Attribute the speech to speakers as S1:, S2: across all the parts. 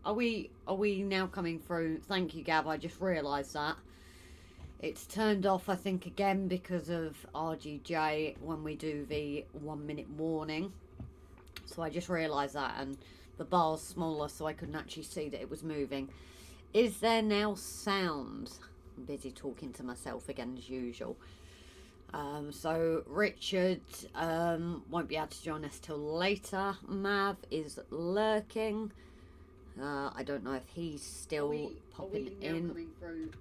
S1: Are we now coming through? Thank you, Gav. I just realised that. It's turned off, I think, again because of RGJ when we do the 1 minute warning. So I just realised that, and the bar's smaller so I couldn't actually see that it was moving. Is there now sound? I'm busy talking to myself again as usual. So Richard won't be able to join us till later. Mav is lurking. I don't know if he's still popping in.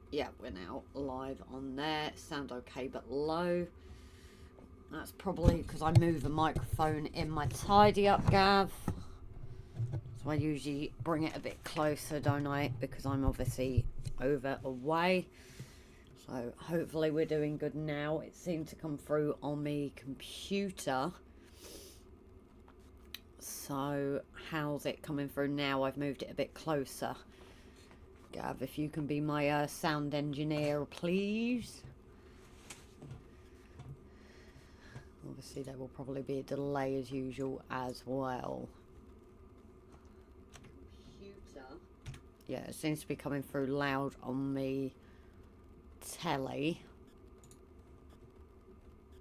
S1: Yeah, we're now live on there. Sound okay but low. That's probably because I move the microphone in my tidy up, Gav. So I usually bring it a bit closer, don't I? Because I'm obviously over away. So hopefully we're doing good now. It seemed to come through on my computer. So how's it coming through now? I've moved it a bit closer. Gav, if you can be my sound engineer, please. Obviously there will probably be a delay as usual as well. Computer. Yeah, it seems to be coming through loud on me telly.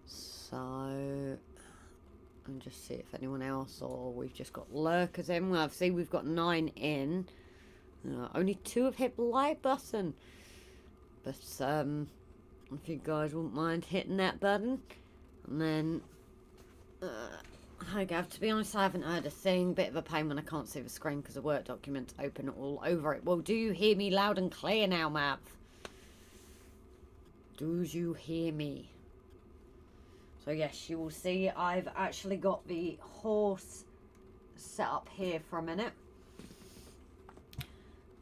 S1: So and just see if anyone else, or we've just got lurkers in. Well, I've seen we've got 9 in. Only 2 have hit the like button, but if you guys wouldn't mind hitting that button. And then hi Gav, to be honest I haven't heard a thing. Bit of a pain when I can't see the screen because the Word document's open all over it. Well, do you hear me loud and clear now, Mav? Do you hear me? So yes, you will see I've actually got the horse set up here for a minute.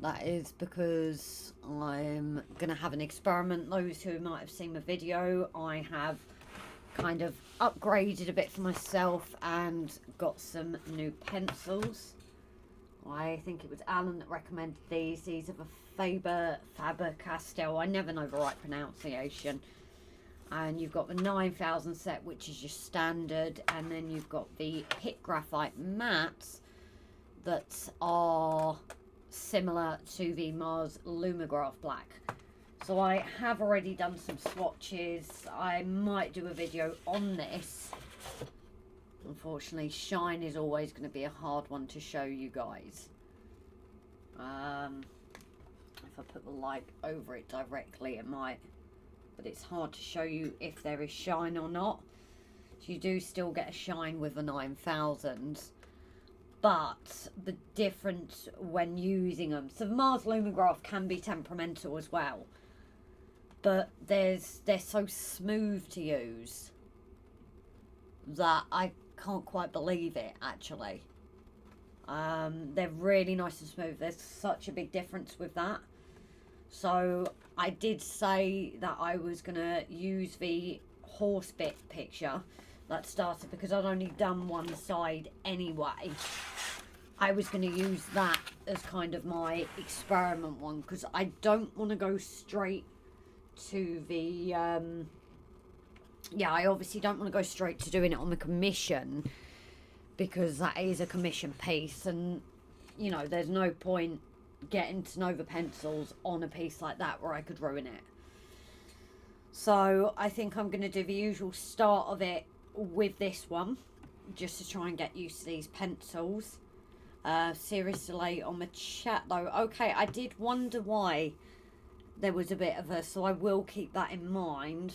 S1: That is because I'm going to have an experiment. Those who might have seen the video, I have kind of upgraded a bit for myself and got some new pencils. I think it was Alan that recommended these. These are the Faber-Castell. I never know the right pronunciation. And you've got the 9000 set, which is your standard, and then you've got the Hit Graphite mattes that are similar to the Mars Lumograph Black. So I have already done some swatches. I might do a video on this. Unfortunately, shine is always going to be a hard one to show you guys. If I put the light over it directly, it might. But it's hard to show you if there is shine or not. So you do still get a shine with a 9000. But the difference when using them. So the Mars Lumograph can be temperamental as well. But they're so smooth to use that I can't quite believe it, actually. They're really nice and smooth. There's such a big difference with that. So I did say that I was going to use the horse bit picture that started because I'd only done one side anyway. I was going to use that as kind of my experiment one because I don't want to go straight to the I obviously don't want to go straight to doing it on the commission because that is a commission piece, and you know there's no point getting to know the pencils on a piece like that where I could ruin it. So I think I'm going to do the usual start of it with this one just to try and get used to these pencils. Serious delay on the chat though. Okay, I did wonder why there was a bit of a, so I will keep that in mind.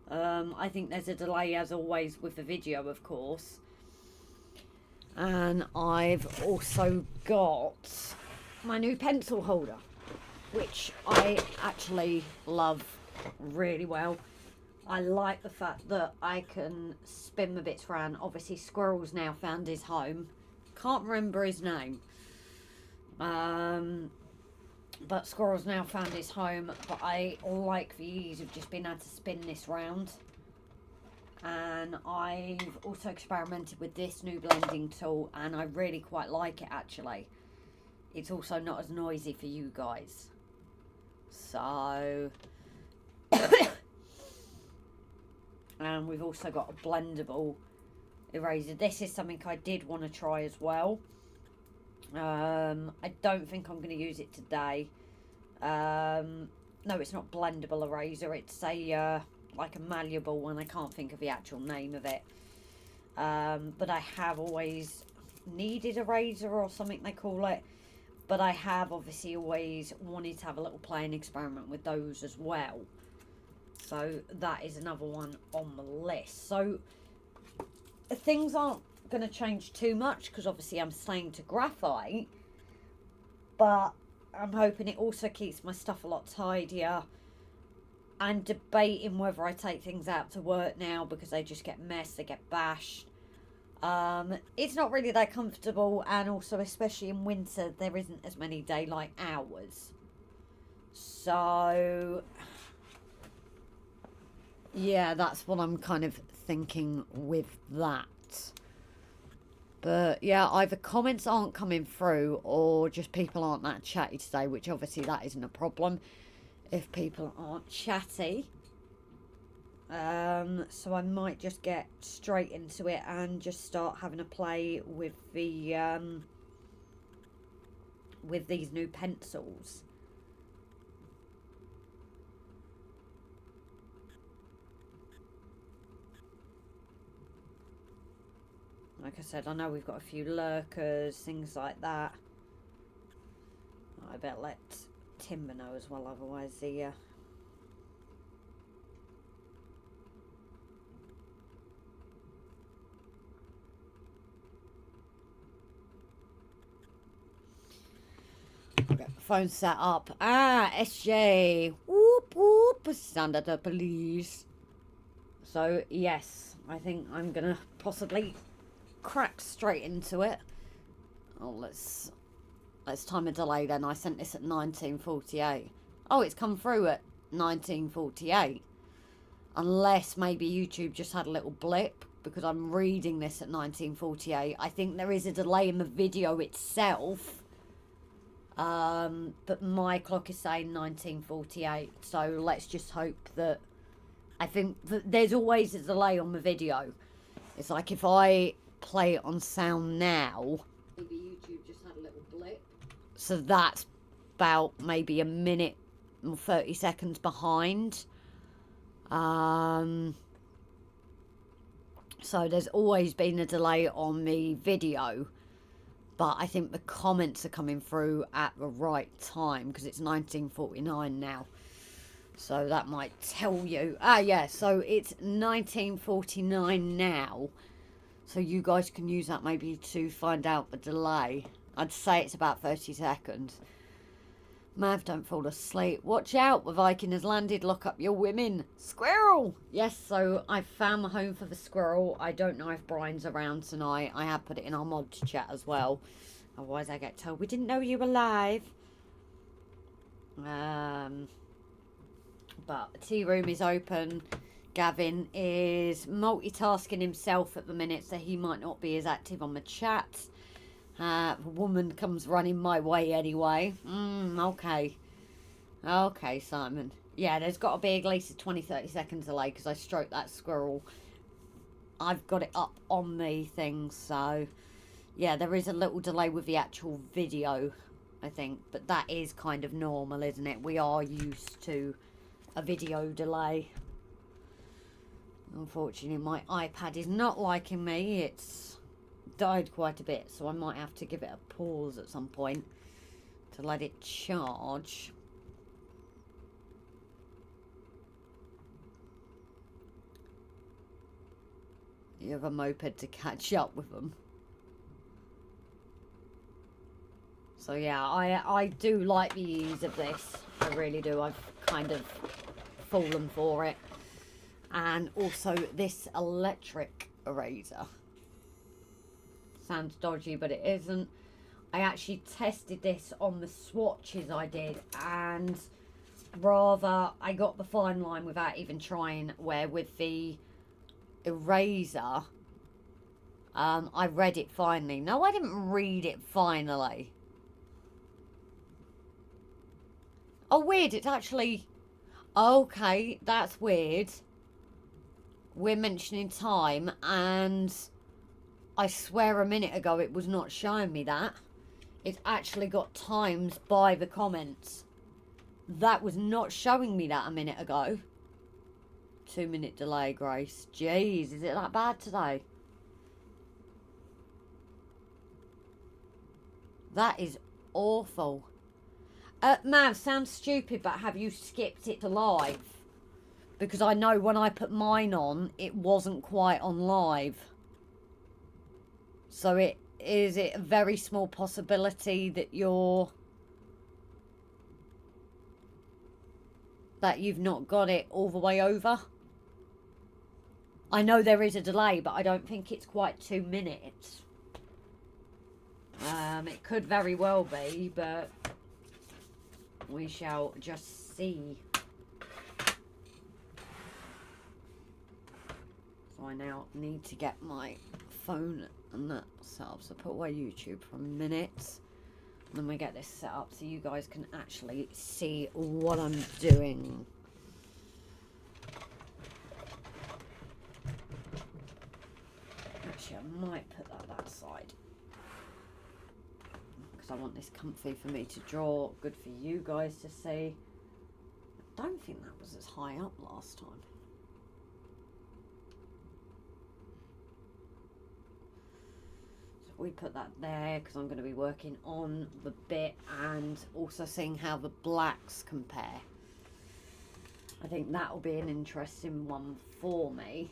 S1: I think there's a delay as always with the video, of course. And I've also got my new pencil holder, which I actually love really well. I like the fact that I can spin the bits around. Obviously Squirrel's now found his home. Can't remember his name. But Squirrel's now found his home. But I like the ease of just being able to spin this round. And I've also experimented with this new blending tool, and I really quite like it actually. It's also not as noisy for you guys. So and we've also got a blendable eraser. This is something I did want to try as well. I don't think I'm going to use it today. No, it's not blendable eraser. It's a like a malleable one. I can't think of the actual name of it. But I have always needed a razor or something they call it. But I have obviously always wanted to have a little playing experiment with those as well. So that is another one on the list. So things aren't going to change too much because obviously I'm staying to graphite. But I'm hoping it also keeps my stuff a lot tidier. I'm debating whether I take things out to work now because they just get messed, they get bashed. It's not really that comfortable, and also especially in winter there isn't as many daylight hours. So yeah, that's what I'm kind of thinking with that. But yeah, either comments aren't coming through or just people aren't that chatty today, which obviously that isn't a problem if people aren't chatty. So I might just get straight into it and just start having a play with the with these new pencils. Like I said, I know we've got a few lurkers, things like that. I better let Timber know as well, otherwise the okay, phone set up. SJ. Whoop whoop. Stand at the police. So yes, I think I'm gonna possibly crack straight into it. Oh, let's time a delay then. I sent this at 1948. Oh, it's come through at 1948. Unless maybe YouTube just had a little blip, because I'm reading this at 1948. I think there is a delay in the video itself. But my clock is saying 1948. So let's just hope that... I think that there's always a delay on the video. It's like if I play it on sound now, maybe YouTube just had a little blip. So that's about maybe a minute or 30 seconds behind. So there's always been a delay on the video, but I think the comments are coming through at the right time because it's 1949 now. So that might tell you. Yeah, so it's 1949 now. So you guys can use that maybe to find out the delay. I'd say it's about 30 seconds. Mav, don't fall asleep. Watch out, the Viking has landed. Lock up your women. Squirrel! Yes, so I found a home for the squirrel. I don't know if Brian's around tonight. I have put it in our mod chat as well. Otherwise I get told, we didn't know you were live. But tea room is open. Gavin is multitasking himself at the minute, so he might not be as active on the chat. The woman comes running my way anyway. Okay. Okay, Simon. Yeah, there's got to be at least a 20-30 seconds delay because I stroked that squirrel. I've got it up on the thing, so... Yeah, there is a little delay with the actual video, I think. But that is kind of normal, isn't it? We are used to a video delay. Unfortunately, my iPad is not liking me. It's died quite a bit, so I might have to give it a pause at some point to let it charge. You have a moped to catch up with them. So yeah, I do like the ease of this. I really do. I've kind of fallen for it. And also this electric eraser. Sounds dodgy, but it isn't. I actually tested this on the swatches I did, and rather I got the fine line without even trying, where with the eraser I read it finally. No, I didn't read it finally. Oh, weird, it's actually... Okay, that's weird. We're mentioning time, and I swear a minute ago it was not showing me that. It's actually got times by the comments. That was not showing me that a minute ago. 2-minute delay, Grace. Jeez, is it that bad today? That is awful. Mav, sounds stupid, but have you skipped it to live? Because I know when I put mine on, it wasn't quite on live. So is it a very small possibility that you've not got it all the way over? I know there is a delay, but I don't think it's quite 2 minutes. It could very well be, but we shall just see. So I now need to get my phone and that set up. So put away YouTube for a minute. And then we get this set up so you guys can actually see what I'm doing. Actually, I might put that side. Because I want this comfy for me to draw. Good for you guys to see. I don't think that was as high up last time. We put that there because I'm going to be working on the bit and also seeing how the blacks compare. I think that will be an interesting one for me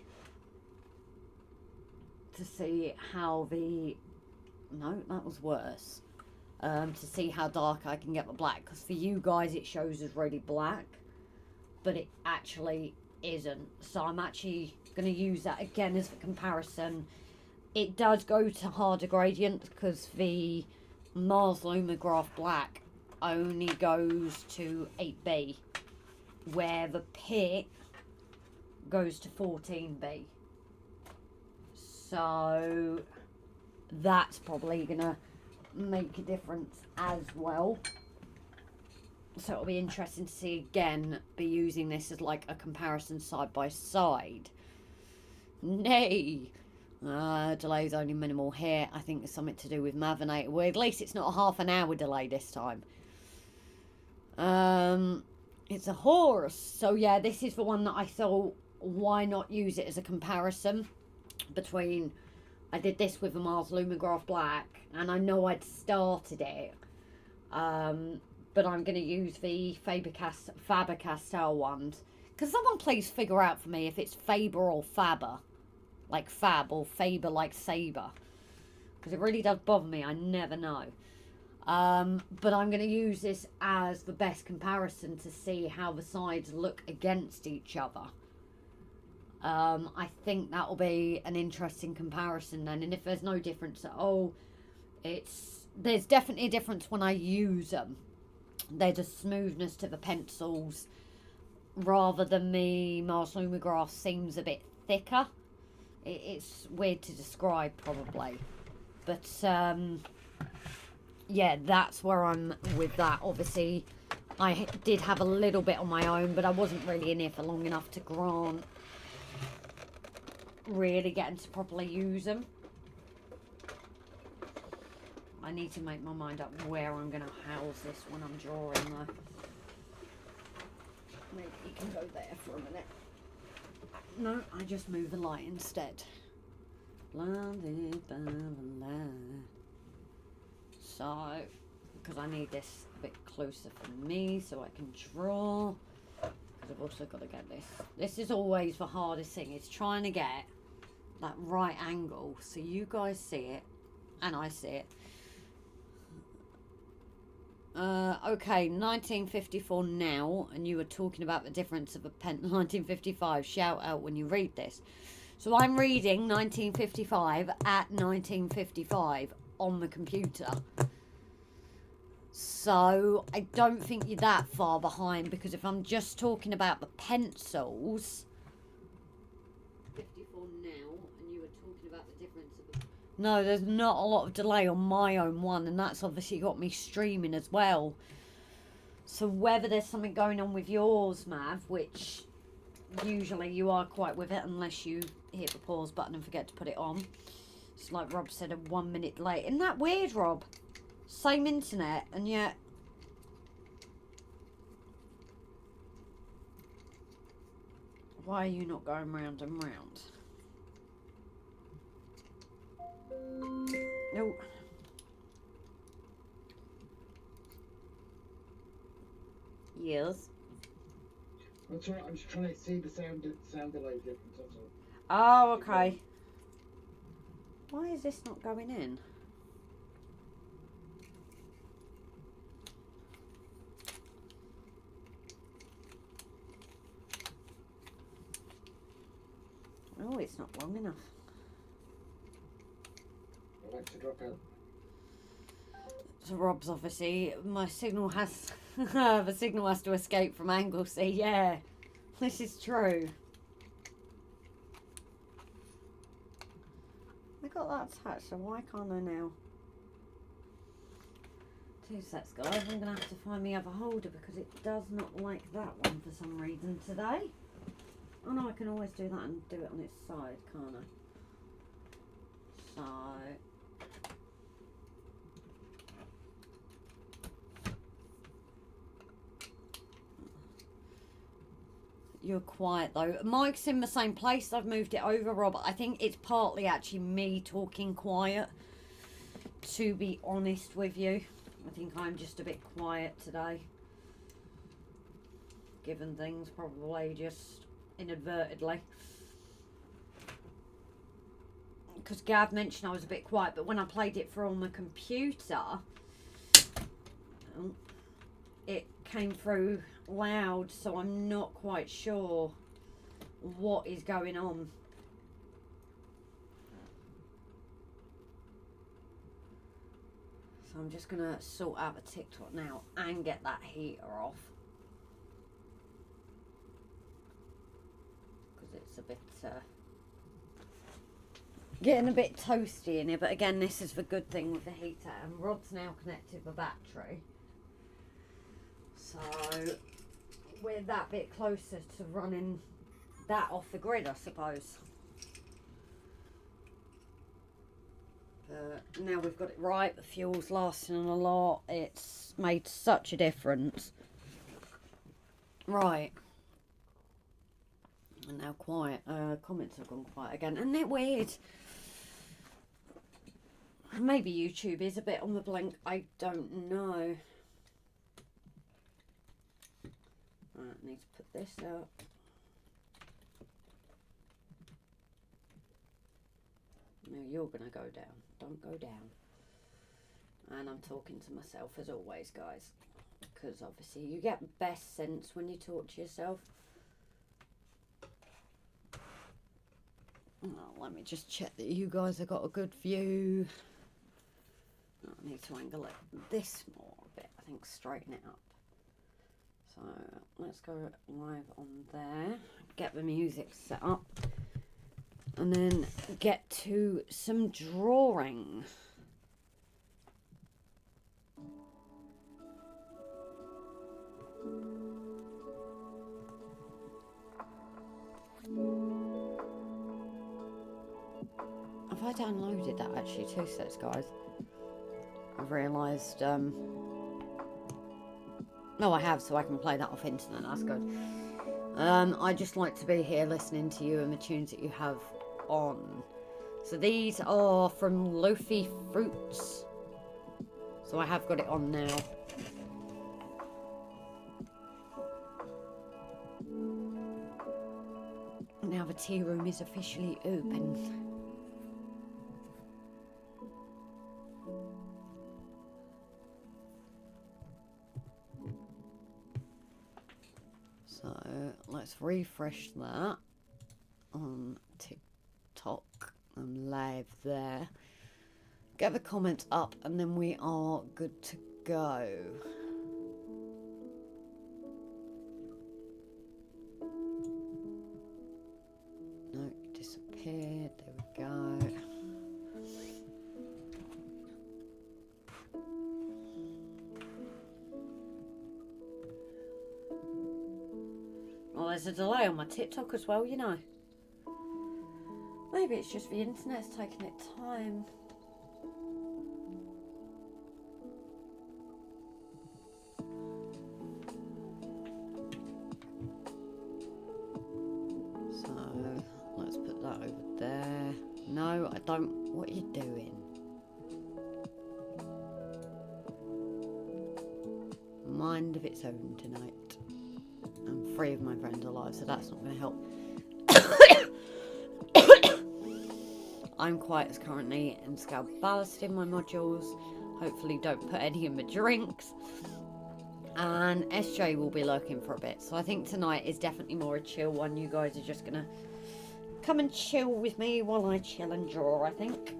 S1: to see how no, that was worse. To see how dark I can get the black, because for you guys it shows as really black, but it actually isn't. So I'm actually going to use that again as a comparison. It does go to harder gradients because the Mars Lumograph Black only goes to 8B, where the Pit goes to 14B. So that's probably going to make a difference as well. So it'll be interesting to see again, be using this as like a comparison side by side. Nay. Delay's only minimal here. I think it's something to do with Mavinator. Well, at least it's not a half an hour delay this time. It's a horse. So yeah, this is the one that I thought, why not use it as a comparison between, I did this with the Mars Lumograph Black, and I know I'd started it. But I'm going to use the Faber-Castell ones. Because someone please figure out for me if it's Faber or Faber. Like Fab, or Faber like Saber. Because it really does bother me. I never know. But I'm going to use this as the best comparison to see how the sides look against each other. I think that will be an interesting comparison then. And if there's no difference at all, there's definitely a difference when I use them. There's a smoothness to the pencils rather than the Mars Lumograph seems a bit thicker. It's weird to describe probably, but yeah, that's where I'm with that. Obviously I did have a little bit on my own, but I wasn't really in here for long enough to grant really getting to properly use them. I need to make my mind up where I'm going to house this when I'm drawing though. Maybe you can go there for a minute. No, I just move the light instead. Blinded by the light. So, because I need this a bit closer for me so I can draw. Because I've also got to get this. This is always the hardest thing, is trying to get that right angle so you guys see it and I see it. Okay, 1954 now, and you were talking about the difference of a pen. 1955, shout out when you read this. So I'm reading 1955 at 1955 on the computer. So I don't think you're that far behind, because if I'm just talking about the pencils, 54 now, and you were talking about the difference of the... No, there's not a lot of delay on my own one, and that's obviously got me streaming as well. So whether there's something going on with yours, Mav, which usually you are quite with it unless you hit the pause button and forget to put it on. It's like Rob said, a 1 minute delay. Isn't that weird, Rob? Same internet, and yet why are you not going round and round? No. Yes.
S2: That's right. I'm just trying to see the sound delay difference. That's all.
S1: Oh, okay. Why is this not going in? Oh, it's not long enough.
S2: I like to drop out.
S1: So Rob's obviously, my signal has, the signal has to escape from Anglesey. Yeah, this is true. I got that attached, so why can't I now? 2 sets, guys. I'm going to have to find the other holder because it does not like that one for some reason today. Oh no, I can always do that and do it on its side, can't I? So... You're quiet though. Mike's in the same place. I've moved it over, Rob. I think it's partly actually me talking quiet, to be honest with you. I think I'm just a bit quiet today. Given things, probably just inadvertently. Because Gav mentioned I was a bit quiet, but when I played it for on my computer, it came through loud, so I'm not quite sure what is going on. So I'm just going to sort out the TikTok now and get that heater off. Because it's a bit... getting a bit toasty in here, but again, this is the good thing with the heater. And Rod's now connected the battery. So we're that bit closer to running that off the grid, I suppose. But now we've got it right, the fuel's lasting a lot. It's made such a difference. Right. And now quiet. Comments have gone quiet again. Isn't it weird? Maybe YouTube is a bit on the blink. I don't know. Right, I need to put this up. No, you're going to go down. Don't go down. And I'm talking to myself as always, guys. Because obviously you get best sense when you talk to yourself. Oh, let me just check that you guys have got a good view. Oh, I need to angle it this more a bit. I think straighten it up. So let's go live on there. Get the music set up. And then get to some drawing. Have I downloaded that actually? 2 sets, guys. I've realised, no, I have, so I can play that off internet. That's good. I just like to be here listening to you and the tunes that you have on. So these are from Lofi Fruits. So I have got it on now. Now the tea room is officially open. So let's refresh that on TikTok. I'm live there. Get the comments up and then we are good to go. No, it disappeared. There we go. Well, there's a delay on my TikTok as well, you know. Maybe it's just the internet's taking its time. don't. What are you doing? Mind of its own tonight. And 3 of my friends are alive, so that's not going to help. I'm quiet as currently and scale ballast in my modules. Hopefully don't put any in my drinks. And SJ will be lurking for a bit. So I think tonight is definitely more a chill one. You guys are just going to come and chill with me while I chill and draw, I think.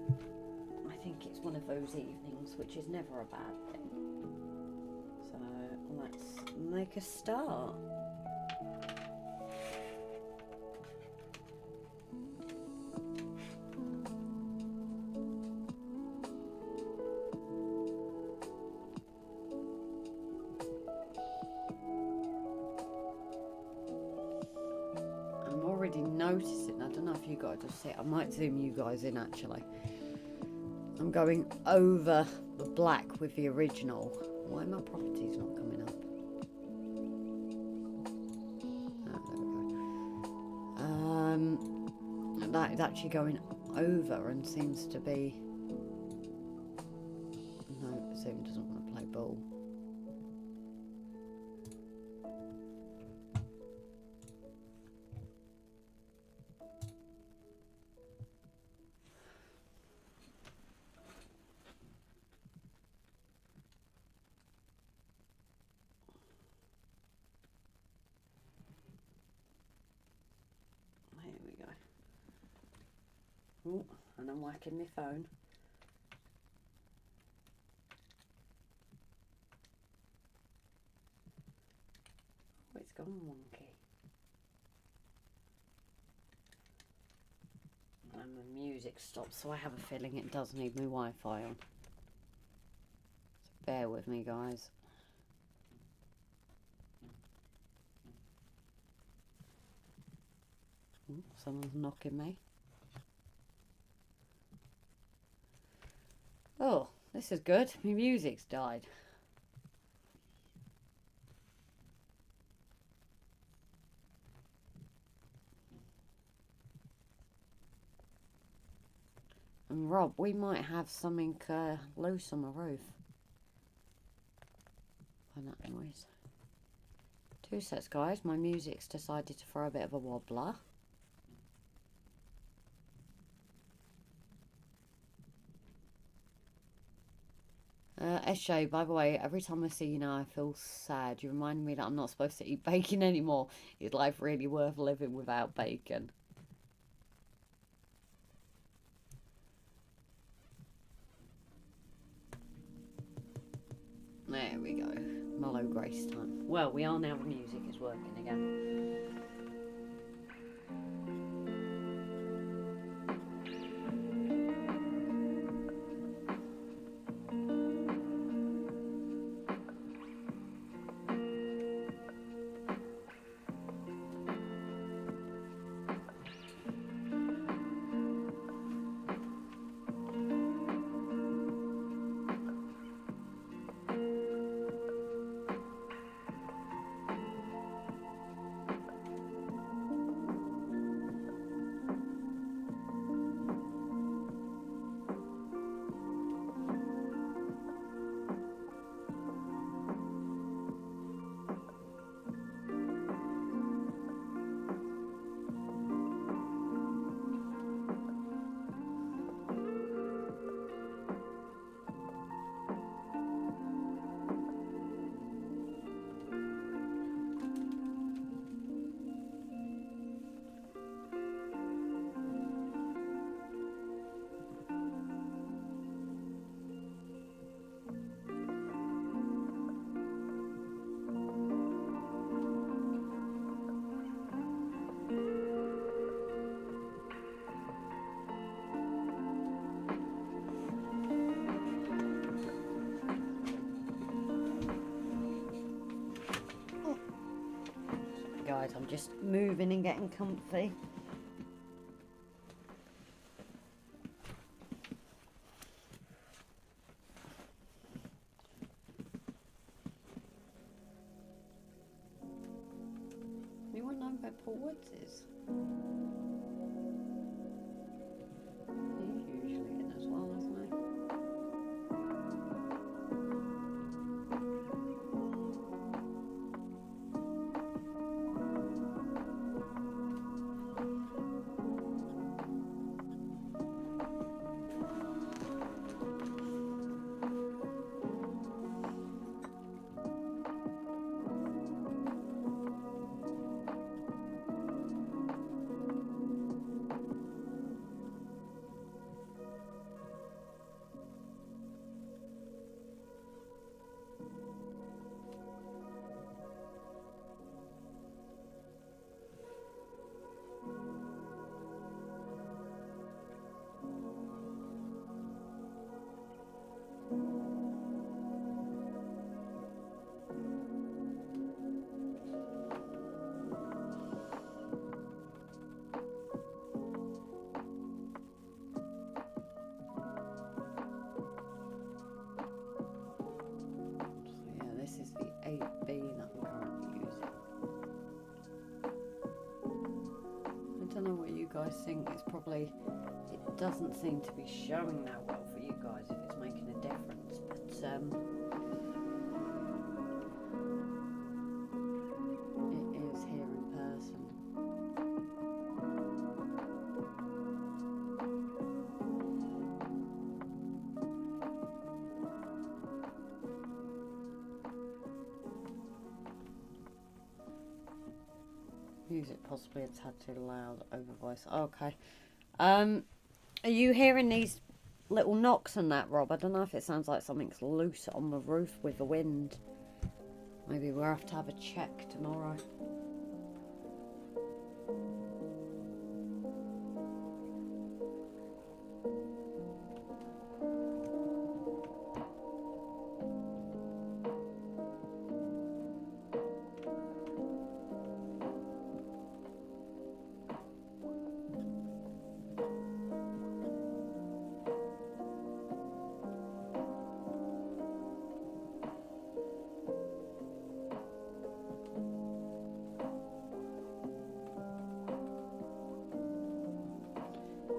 S1: I think it's one of those evenings, which is never a bad thing. So let's make a start. Noticing, I don't know if you guys will see it, I might zoom you guys in actually. I'm going over the black with the original. Why are my properties not coming up? Oh, there we go. That is actually going over and seems to be... No, Zoom doesn't want to play ball. Oh, and I'm whacking my phone. Oh, it's gone wonky. And the music stopped, so I have a feeling it does need my Wi-Fi on. So bear with me, guys. Ooh, someone's knocking me. Oh, this is good. My music's died. And Rob, we might have something loose on the roof. By that noise. 2 sets, guys. My music's decided to throw a bit of a wobbler. SJ, by the way, every time I see you now, I feel sad. You remind me that I'm not supposed to eat bacon anymore. Is life really worth living without bacon? There we go. Mellow Grace time. Well, we are now. The music is working again. Guys, I'm just moving and getting comfy. Anyone know where Paul Woods is? He guys think? It's probably, it doesn't seem to be showing that well for you guys if it's making a difference, but it is here in person. Music possibly a tad too loud over voice. Okay. Are you hearing these little knocks and that, Rob? I don't know if it sounds like something's loose on the roof with the wind. Maybe we'll have to have a check tomorrow.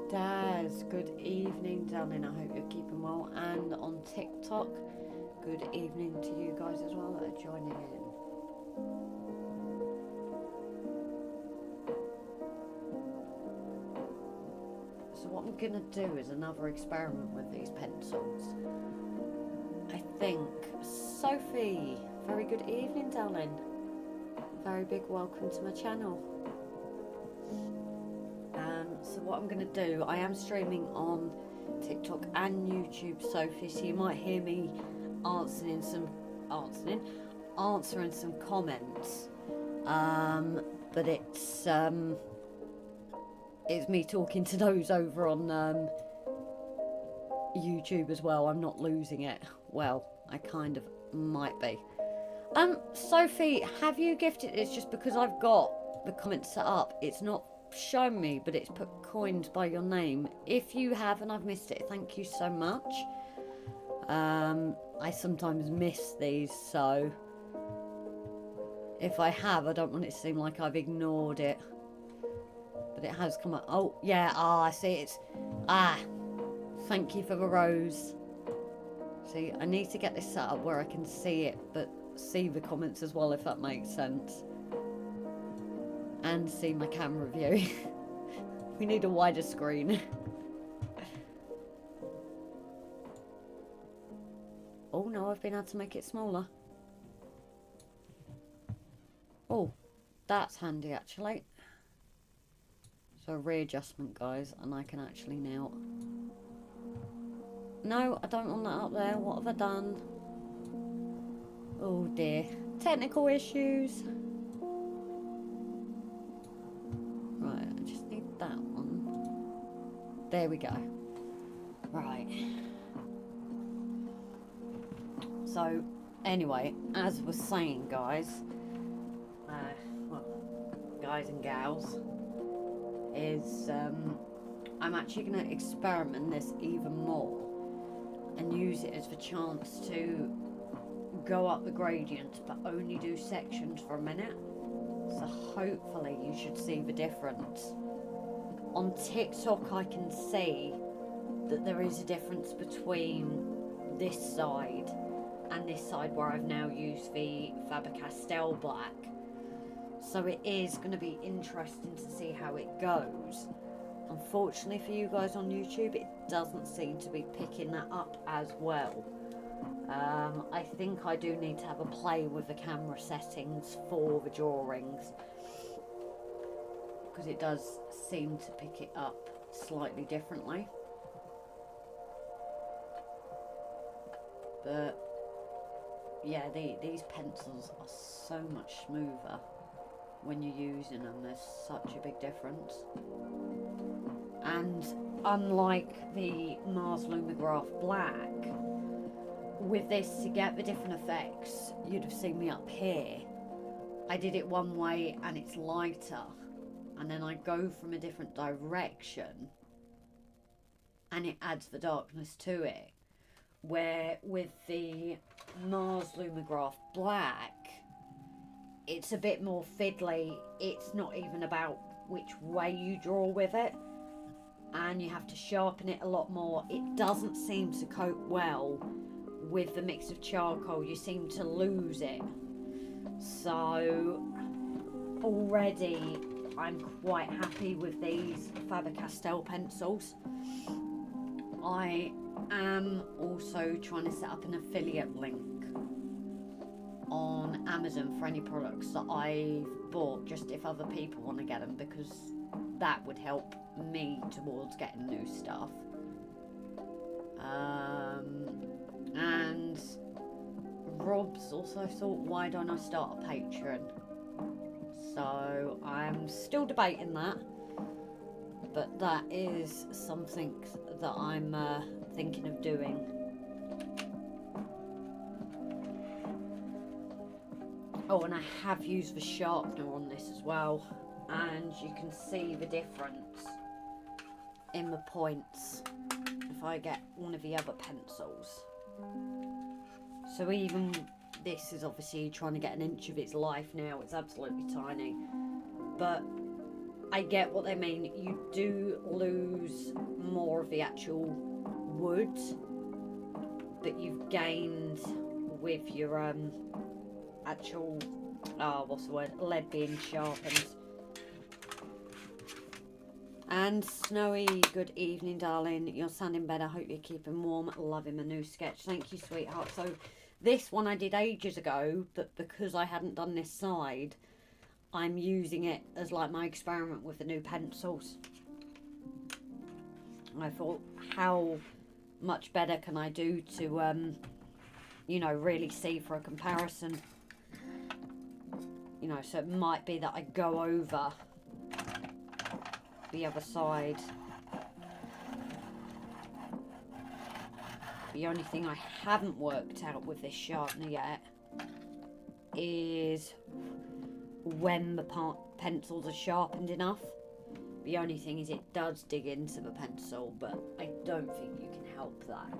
S1: Daz, good evening, darling. I hope you're keeping well. And on TikTok, good evening to you guys as well that are joining in. So what I'm going to do is another experiment with these pencils. I think, Sophie, very good evening, darling. Very big welcome to my channel. So what I'm going to do, I am streaming on TikTok and YouTube, Sophie, so you might hear me answering some comments, but it's me talking to those over on YouTube as well. I'm not losing it. Well, I kind of might be. Sophie, have you gifted? It's just because I've got the comments set up, it's not shown me, but it's put coins by your name. If you have and I've missed it, thank you so much. I sometimes miss these, so if I have, I don't want it to seem like I've ignored it, but it has come up. Oh yeah, I see it's thank you for the rose. See, I need to get this set up where I can see it but see the comments as well, if that makes sense. And see my camera view. We need a wider screen. Oh no, I've been able to make it smaller. Oh, that's handy actually. So readjustment, guys, and I can actually now... No, I don't want that up there. What have I done? Oh dear. Technical issues. Right, I just need that one. There we go. Right. So, anyway, as I was saying, guys, well, guys and gals, is I'm actually going to experiment this even more and use it as the chance to go up the gradient, but only do sections for a minute. So hopefully you should see the difference. On TikTok I can see that there is a difference between this side and this side where I've now used the Faber-Castell black. So it is going to be interesting to see how it goes. Unfortunately for you guys on YouTube, it doesn't seem to be picking that up as well. I think I do need to have a play with the camera settings for the drawings, because it does seem to pick it up slightly differently. But yeah, these pencils are so much smoother when you're using them. There's such a big difference. And unlike the Mars Lumograph Black, with this, to get the different effects, you'd have seen me up here. I did it one way and it's lighter, and then I go from a different direction and it adds the darkness to it. Where with the Mars Lumograph Black, it's a bit more fiddly. It's not even about which way you draw with it, and you have to sharpen it a lot more. It doesn't seem to coat well with the mix of charcoal. You seem to lose it. So already I'm quite happy with these Faber-Castell pencils. I am also trying to set up an affiliate link on Amazon for any products that I've bought, just if other people want to get them, because that would help me towards getting new stuff. And Rob's also thought, why don't I start a Patreon? So I'm still debating that, but that is something that I'm thinking of doing. Oh, and I have used the sharpener on this as well, and you can see the difference in the points if I get one of the other pencils. So even this is obviously trying to get an inch of its life now. It's absolutely tiny, but I get what they mean. You do lose more of the actual wood that you've gained with your actual what's the word, lead being sharpened. And Snowy, good evening, darling. You're sounding better. Hope you're keeping warm. Loving my new sketch. Thank you, sweetheart. So this one I did ages ago, but because I hadn't done this side, I'm using it as like my experiment with the new pencils. And I thought, how much better can I do to you know, really see for a comparison. You know, so it might be that I go over the other side. The only thing I haven't worked out with this sharpener yet is when the pencils are sharpened enough. The only thing is it does dig into the pencil, but I don't think you can help that.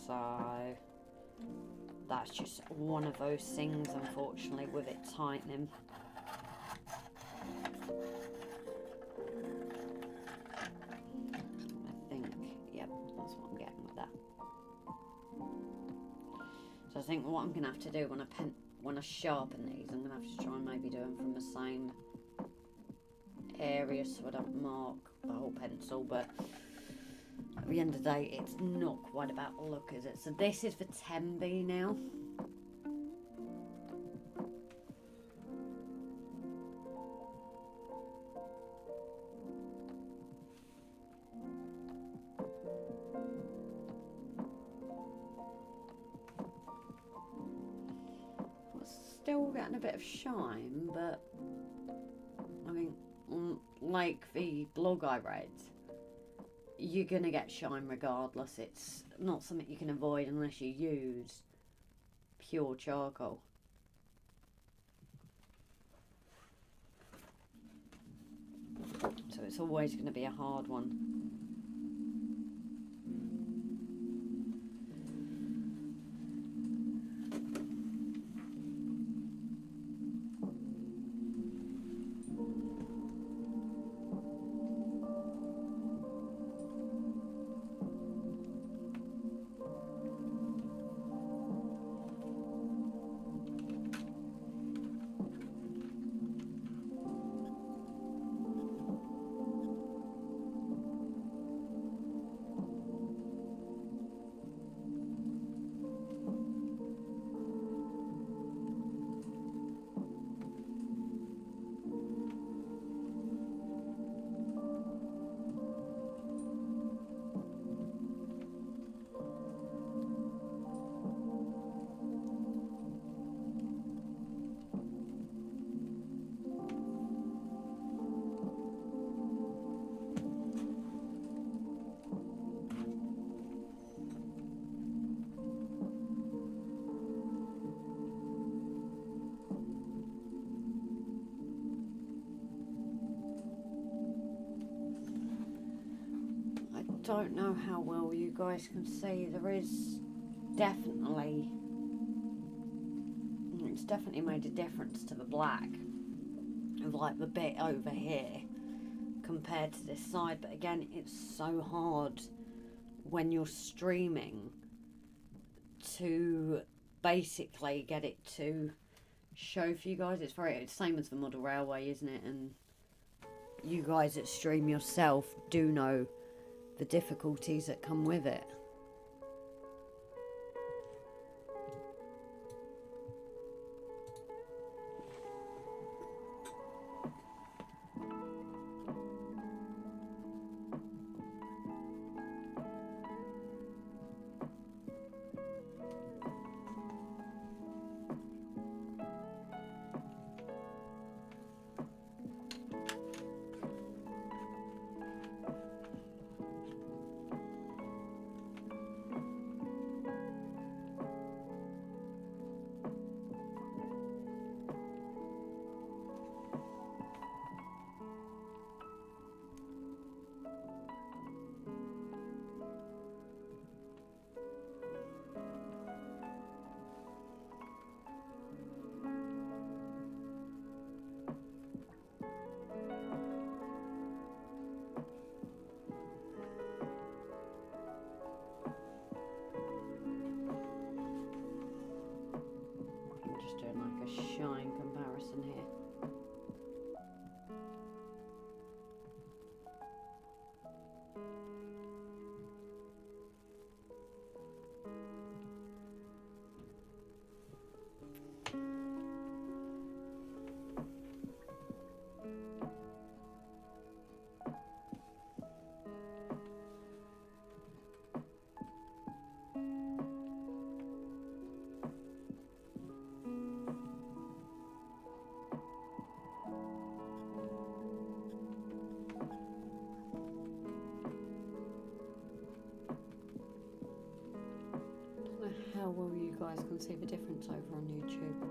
S1: So that's just one of those things, unfortunately, with it tightening. I think, yep, that's what I'm getting with that. So I think what I'm gonna have to do when I sharpen these, I'm gonna have to try and maybe do them from the same area so I don't mark the whole pencil, but at the end of the day, it's not quite about the look, is it? So this is for 10B now. Still getting a bit of shine, but I mean, like the blog I read, you're gonna get shine regardless. It's not something you can avoid unless you use pure charcoal. So it's always going to be a hard one. Don't know how well you guys can see. There is definitely, it's definitely made a difference to the black. of like the bit over here compared to this side, but again, it's so hard when you're streaming to basically get it to show for you guys. It's the same as the model railway, isn't it? And you guys that stream yourself do know the difficulties that come with it. Shine comparison here. How well you guys can see the difference over on YouTube.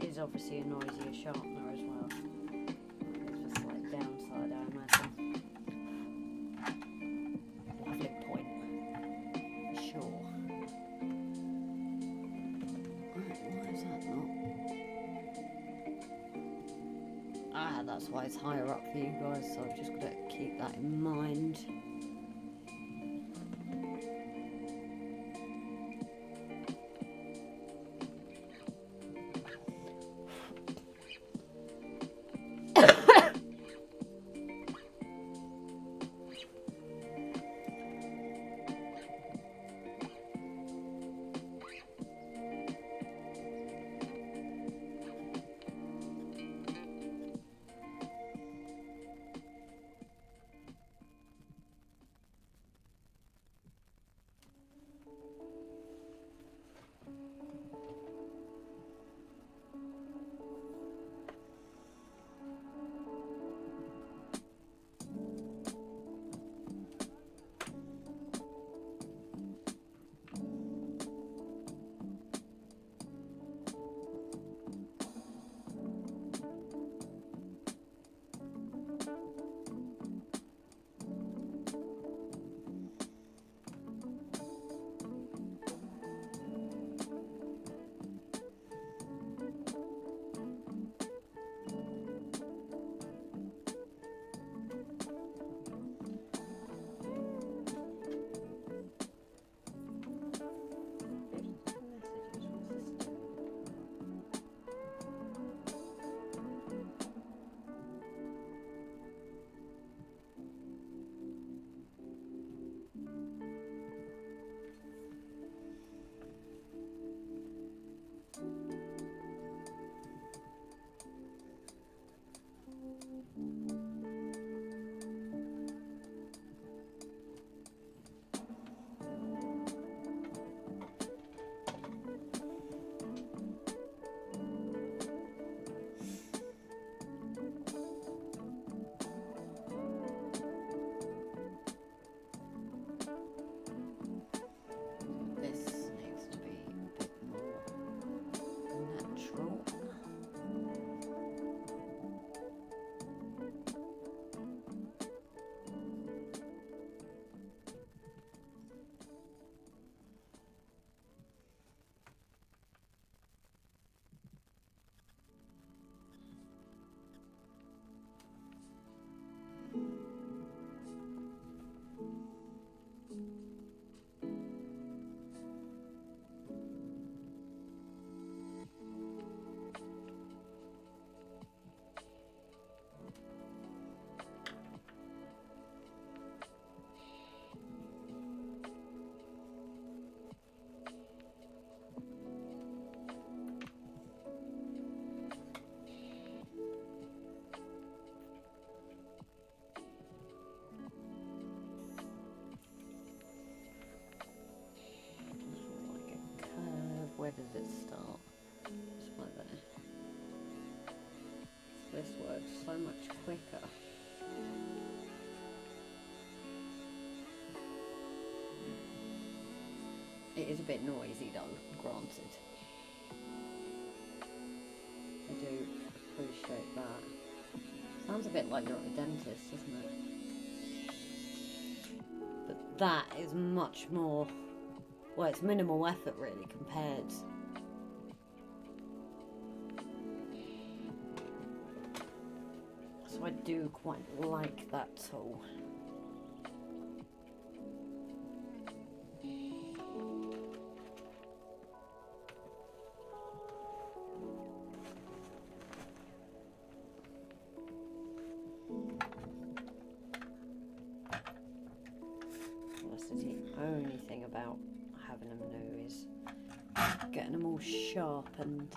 S1: Is obviously a noisier sharpener as well. It's just like downside, I imagine. Lovely point, for sure. Right, why is that not? Ah, that's why it's higher up for you guys, so I've just got to keep that in mind. does it start? Just like there. This works so much quicker. It is a bit noisy though, granted. I do appreciate that. Sounds a bit like you're at a dentist, doesn't it? But that is much more, well, it's minimal effort really compared. So I do quite like that tool. That's the only thing about having them new is getting them all sharpened.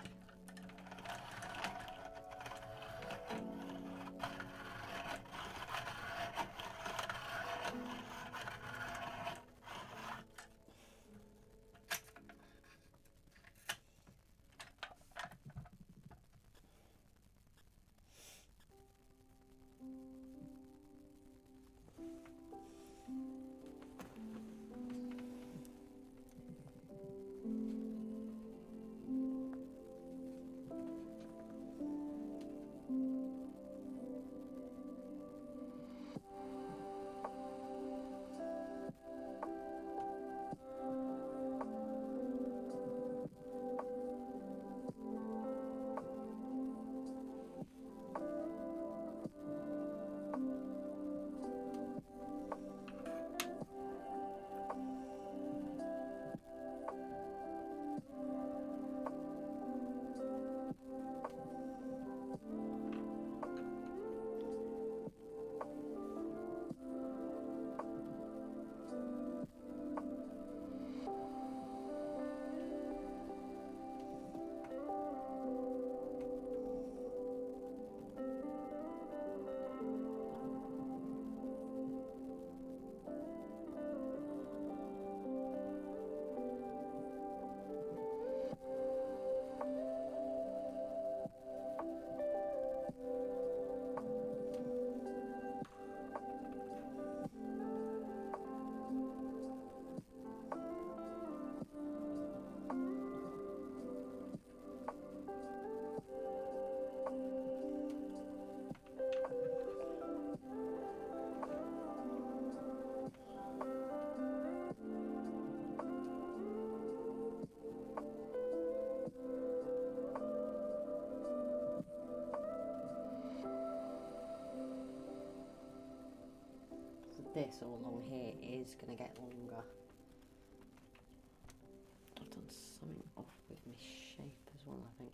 S1: This all along here is going to get longer. I've done something off with my shape as well, I think.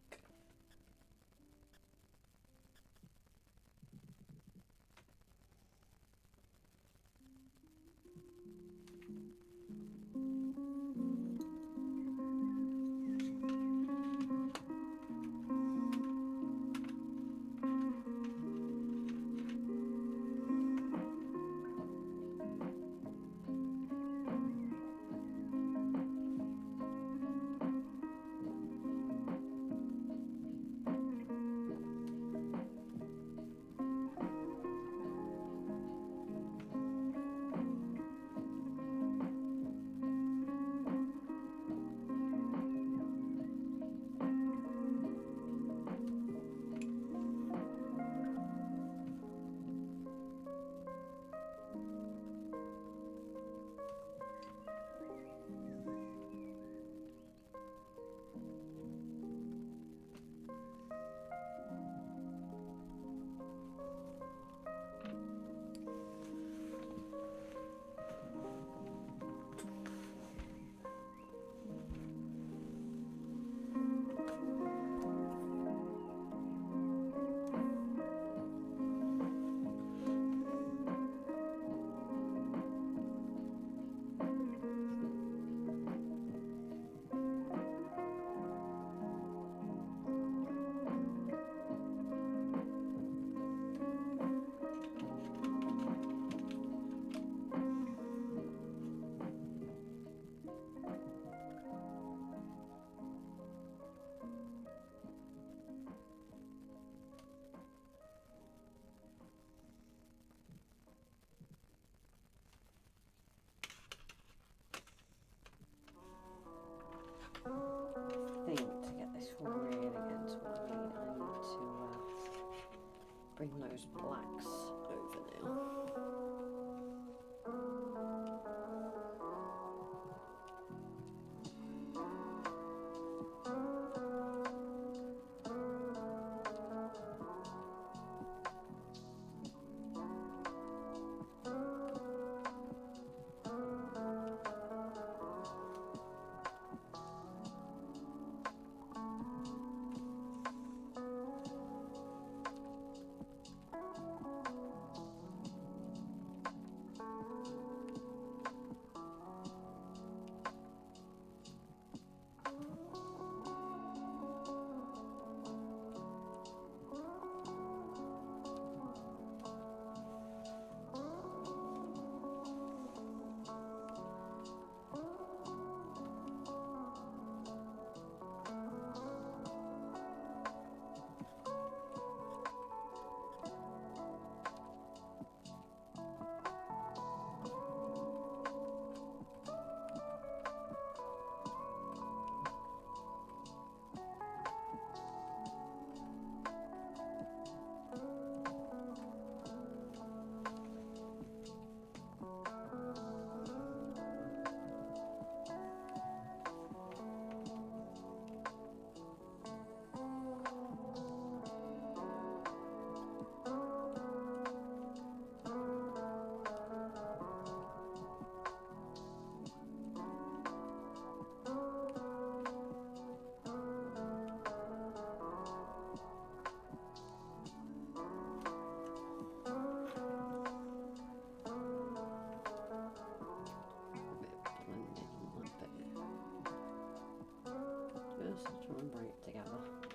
S1: just to try and bring it together.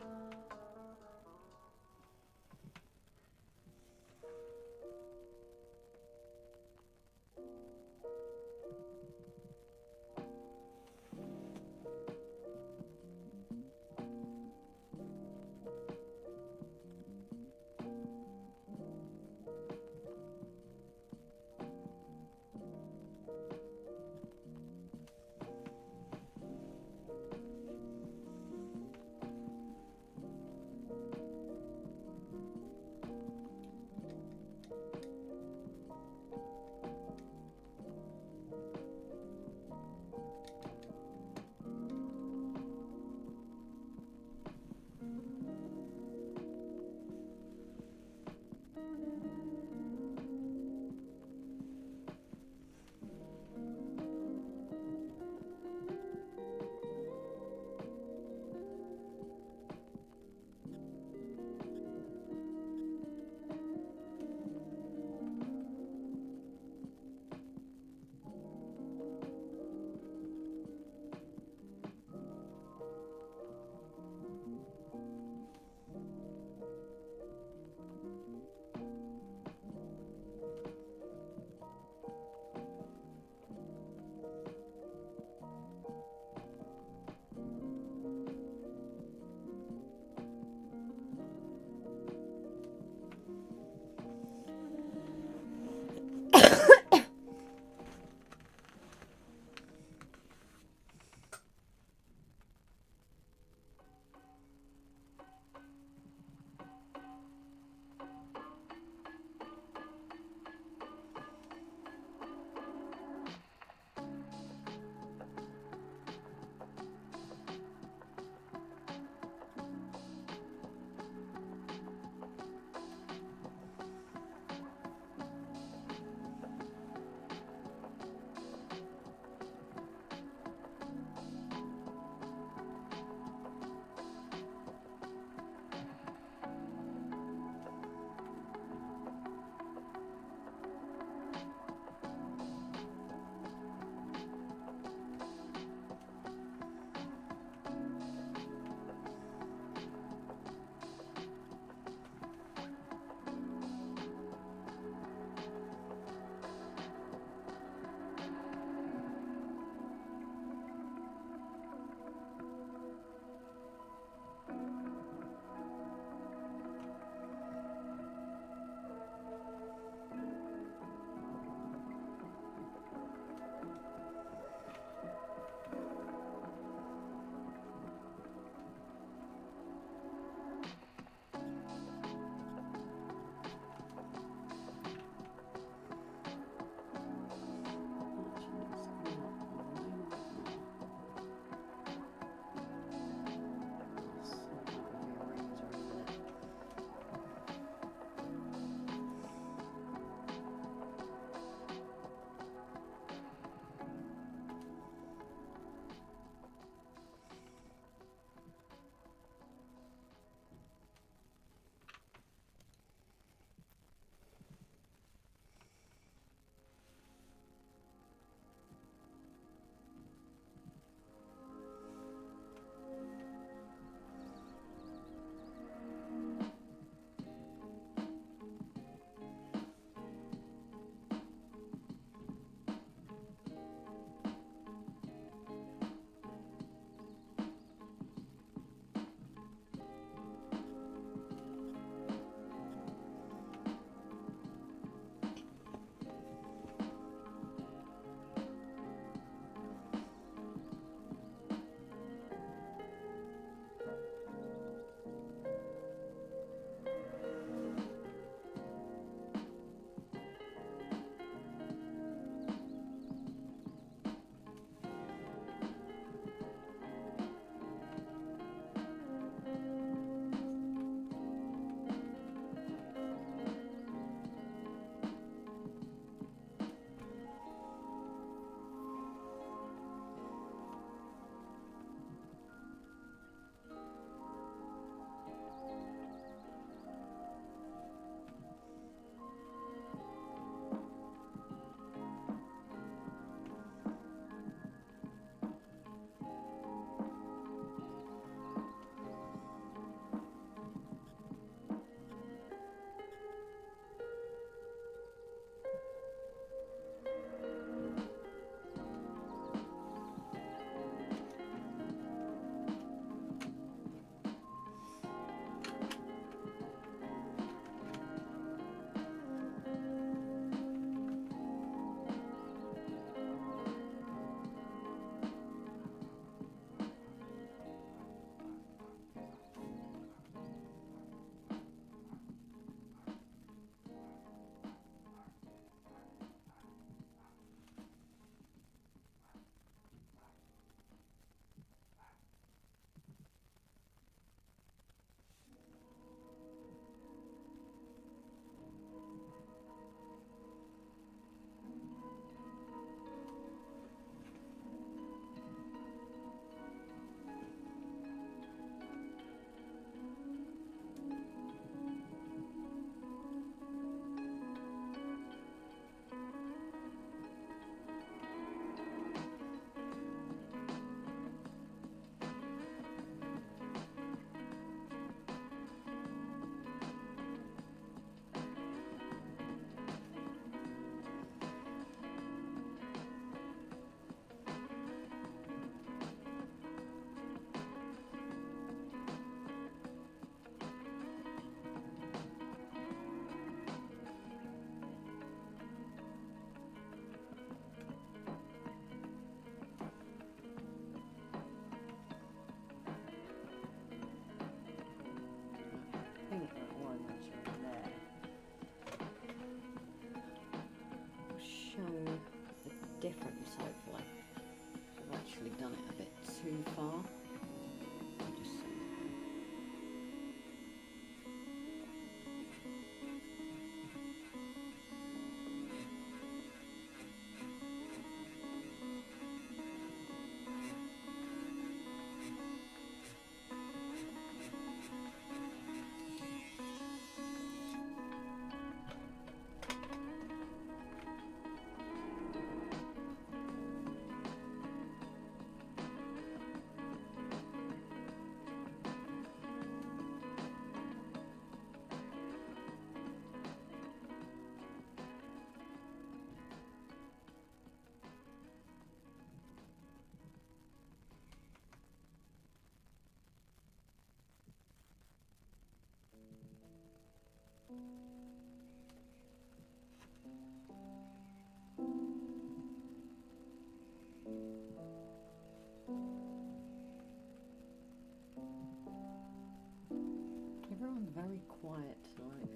S1: quiet tonight.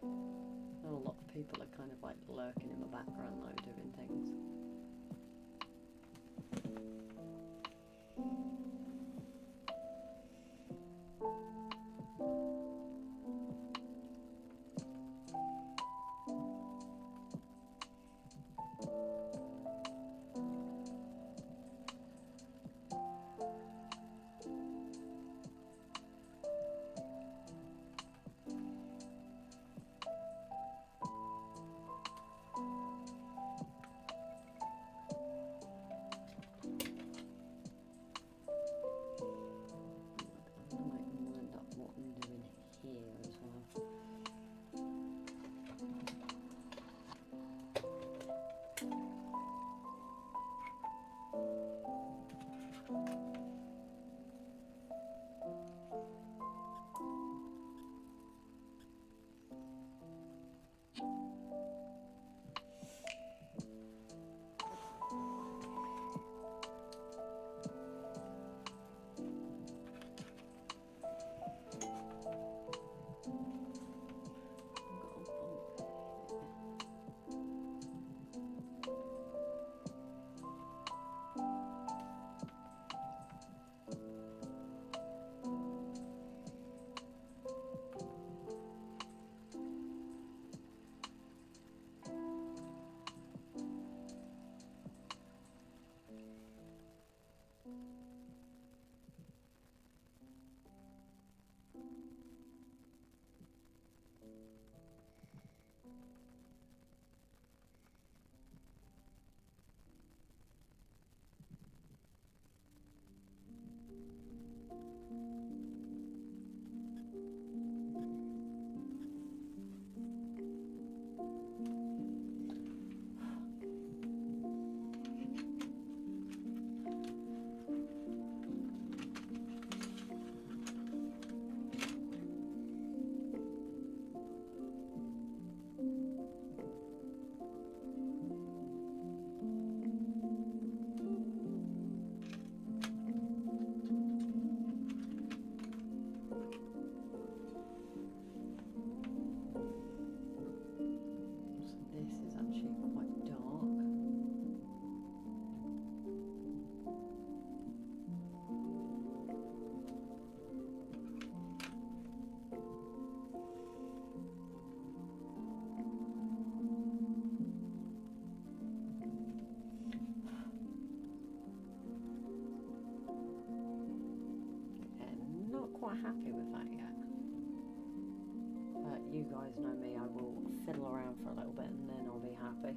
S1: A lot of people are kind of like lurking in the background though, doing things. Quite happy with that yet. But you guys know me, I will fiddle around for a little bit and then I'll be happy.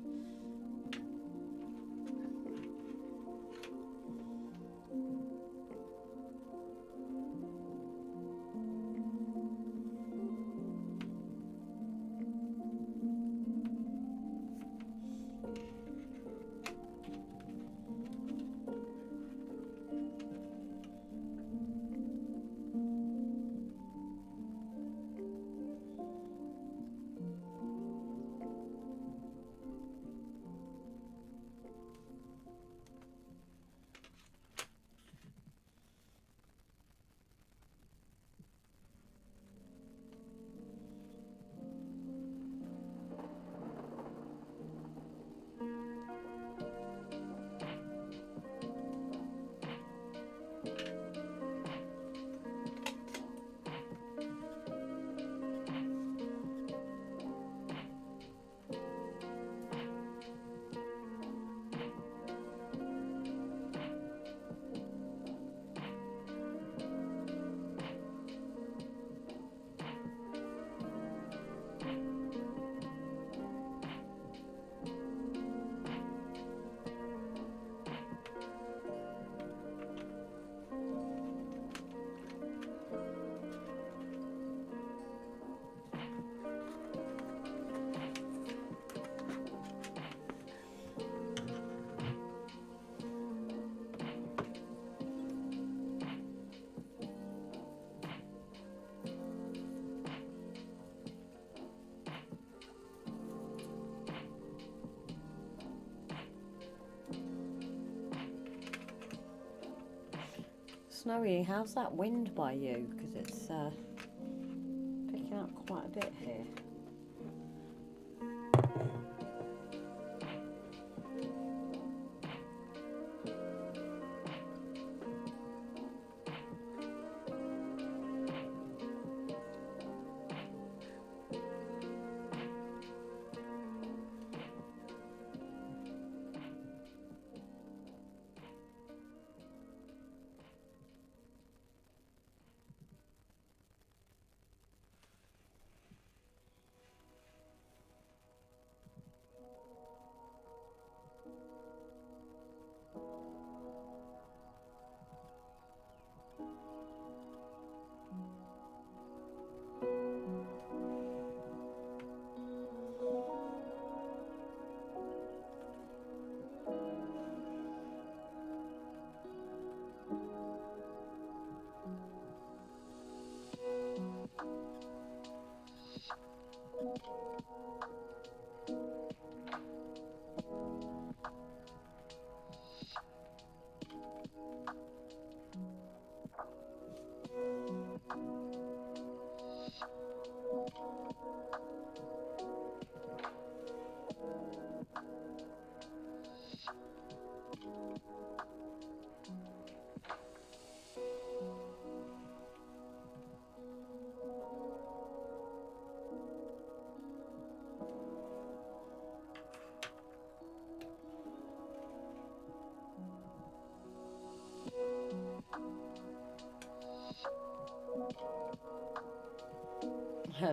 S1: Snowy, how's that wind by you? Because it's quite a bit here.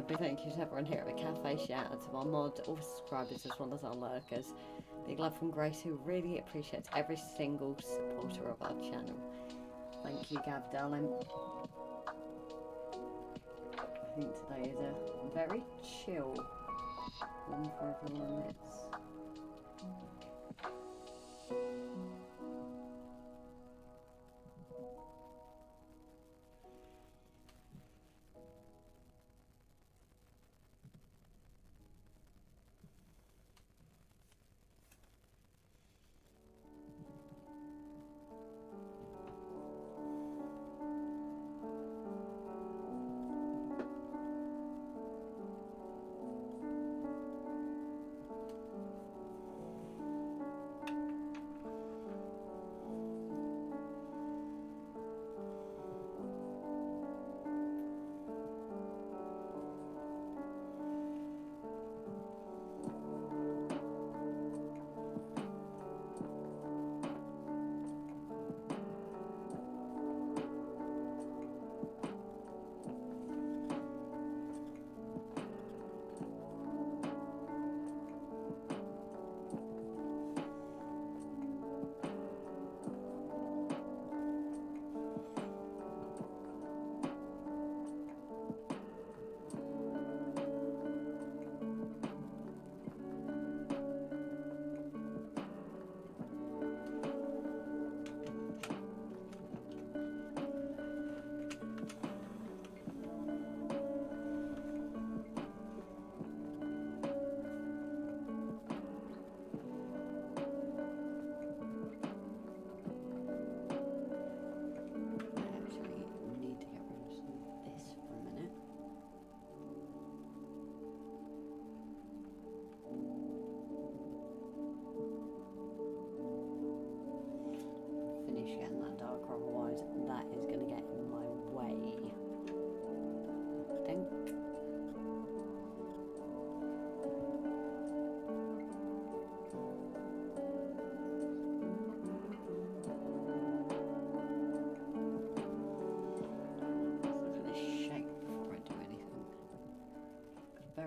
S1: Big thank you to everyone here at the cafe. Shout out to our mod, all subscribers as well as our lurkers. Big love from Grace, who really appreciates every single supporter of our channel. Thank you, Gav, darling. I think today is a very chill one for everyone.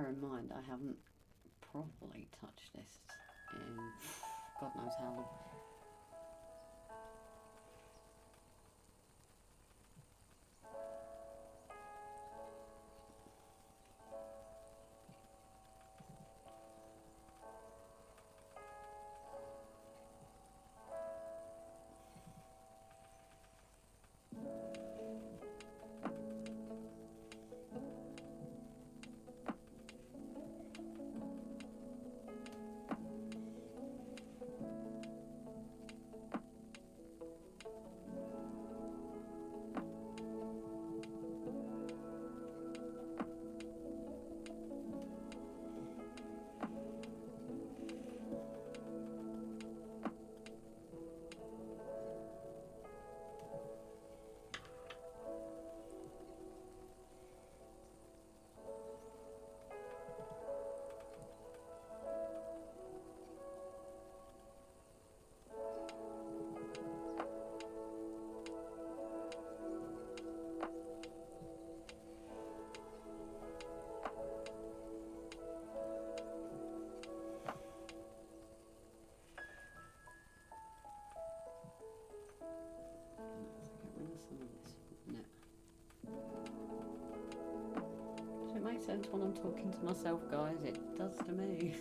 S1: In mind, I haven't properly touched this in God knows how long. sense when I'm talking to myself, guys. It does to me.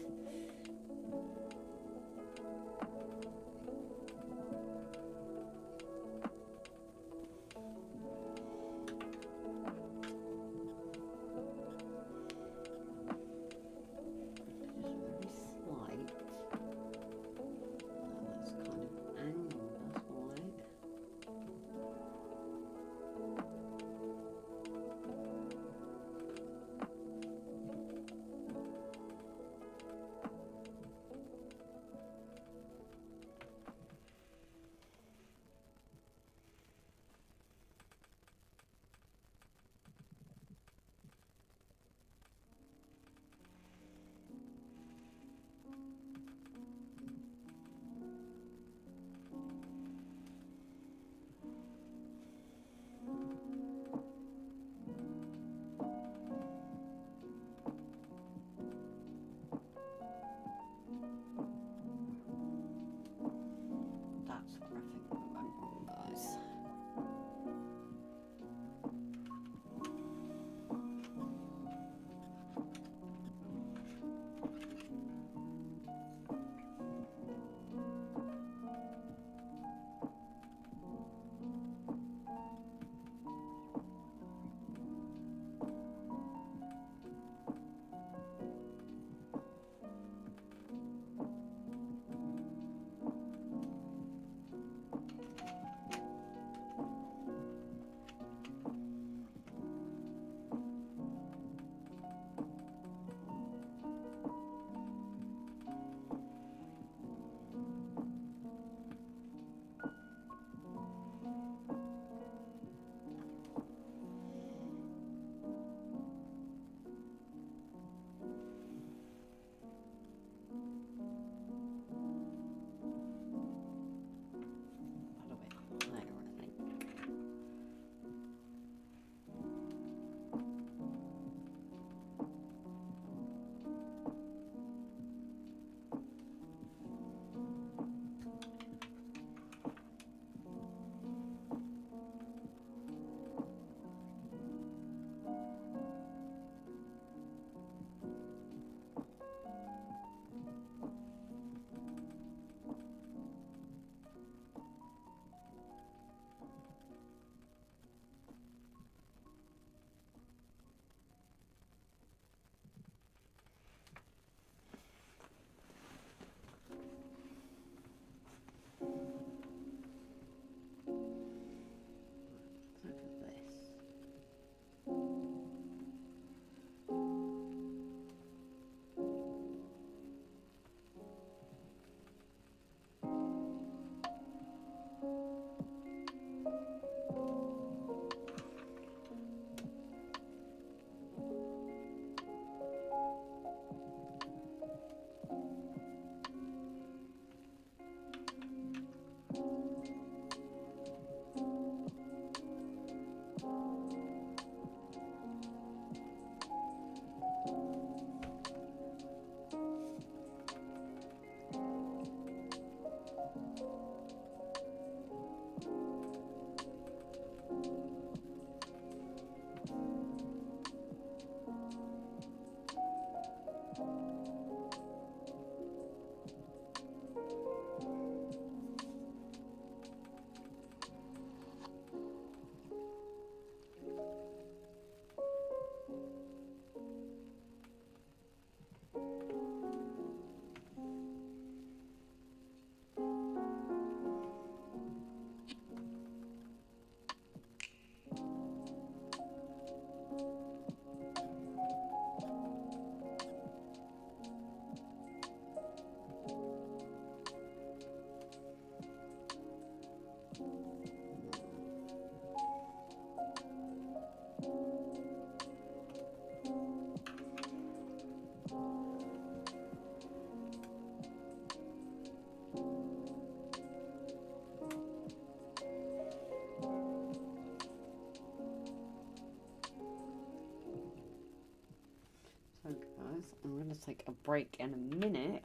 S1: I'm going to take a break in a minute.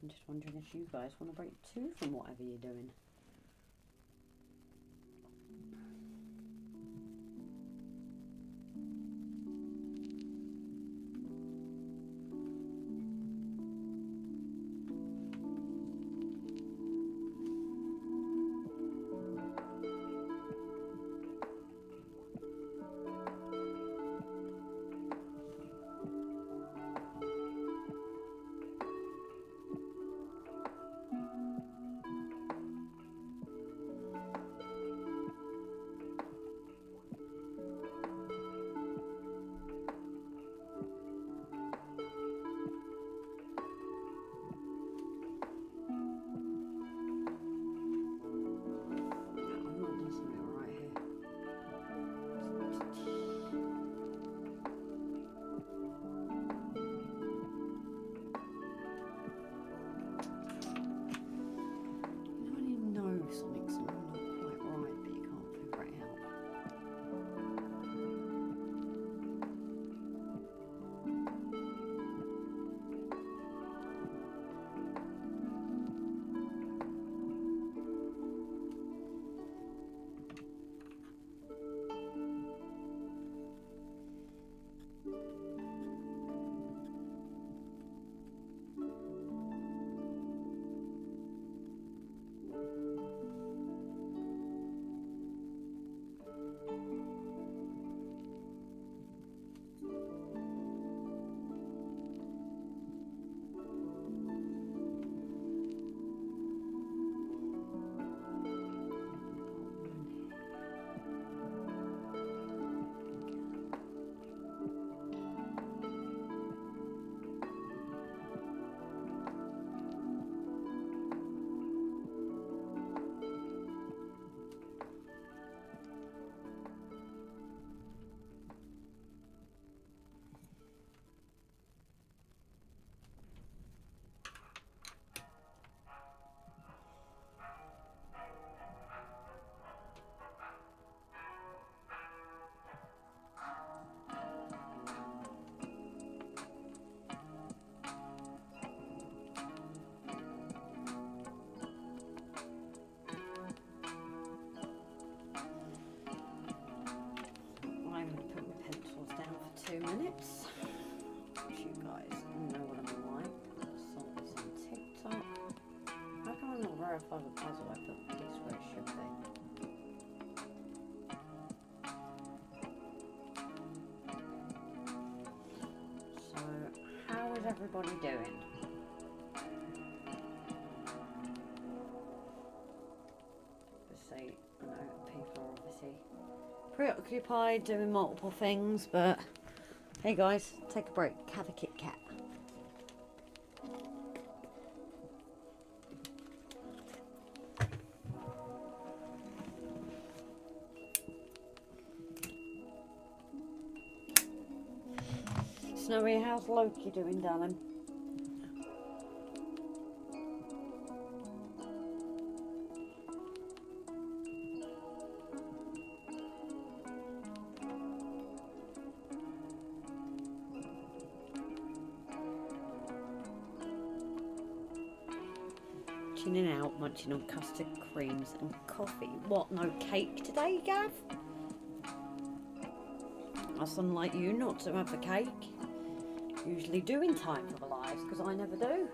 S1: I'm just wondering if you guys want to break too from whatever you're doing. minutes. You guys know what I'm like. Saw this on TikTok. How come I'm not verify the puzzle? I put this where it should be. So, how is everybody doing? Obviously, I know people are obviously preoccupied doing multiple things, but hey guys, take a break, have a Kit Kat. Snowy, how's Loki doing, darling? Tuning out, munching on custard creams and coffee. What, no cake today, Gav? That's unlike you not to have the cake. Usually do in time for the lives, because I never do.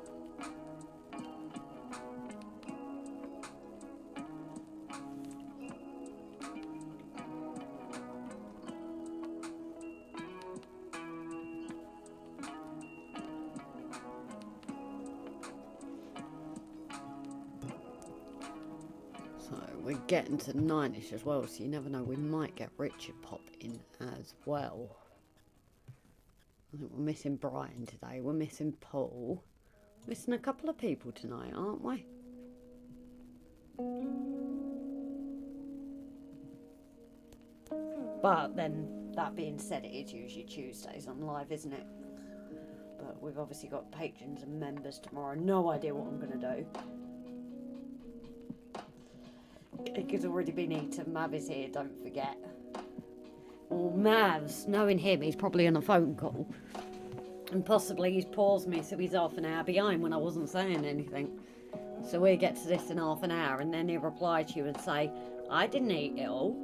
S1: So we're getting to 9ish as well, so you never know, we might get Richard pop in as well. I think we're missing Brian today, we're missing Paul. Missing a couple of people tonight, aren't we? But then, that being said, it is usually Tuesdays on live, isn't it? But we've obviously got patrons and members tomorrow. No idea what I'm going to do. It's already been eaten. Mav is here, don't forget. Well, Mavs, knowing him, he's probably on a phone call. And possibly he's paused me, so he's half an hour behind when I wasn't saying anything. So we get to this in half an hour, and then he'll reply to you and say, I didn't eat it all.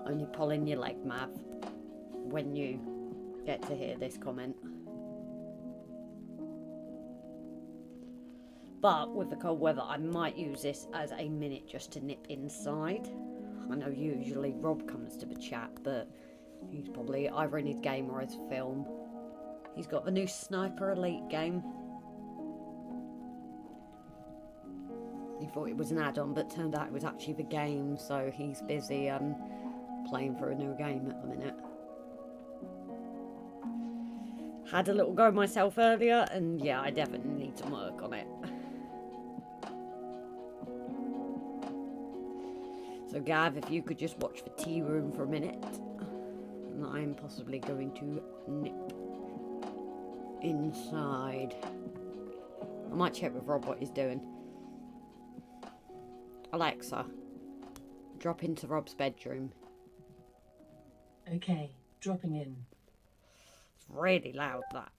S1: Only pulling your leg, Mav, when you get to hear this comment. But with the cold weather, I might use this as a minute just to nip inside. I know usually Rob comes to the chat, but he's probably either in his game or his film. He's got the new Sniper Elite game. He thought it was an add-on, but turned out it was actually the game, so he's busy playing for a new game at the minute. Had a little go myself earlier, and yeah, I definitely need to work on it. So Gav, if you could just watch the tea room for a minute, and I'm possibly going to nip inside. I might check with Rob what he's doing. Alexa, drop into Rob's bedroom.
S3: Okay, dropping in.
S1: It's really loud, that.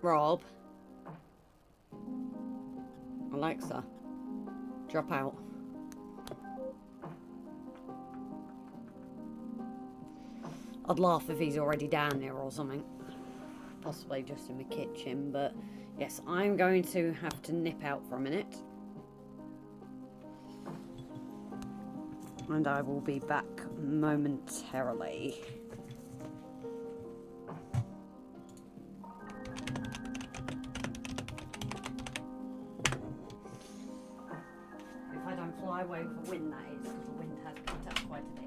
S1: Rob. Alexa, drop out. I'd laugh if he's already down there or something. Possibly just in the kitchen, but yes, I'm going to have to nip out for a minute. And I will be back momentarily. If I don't fly away with the wind, that is, because the wind has picked up quite a bit.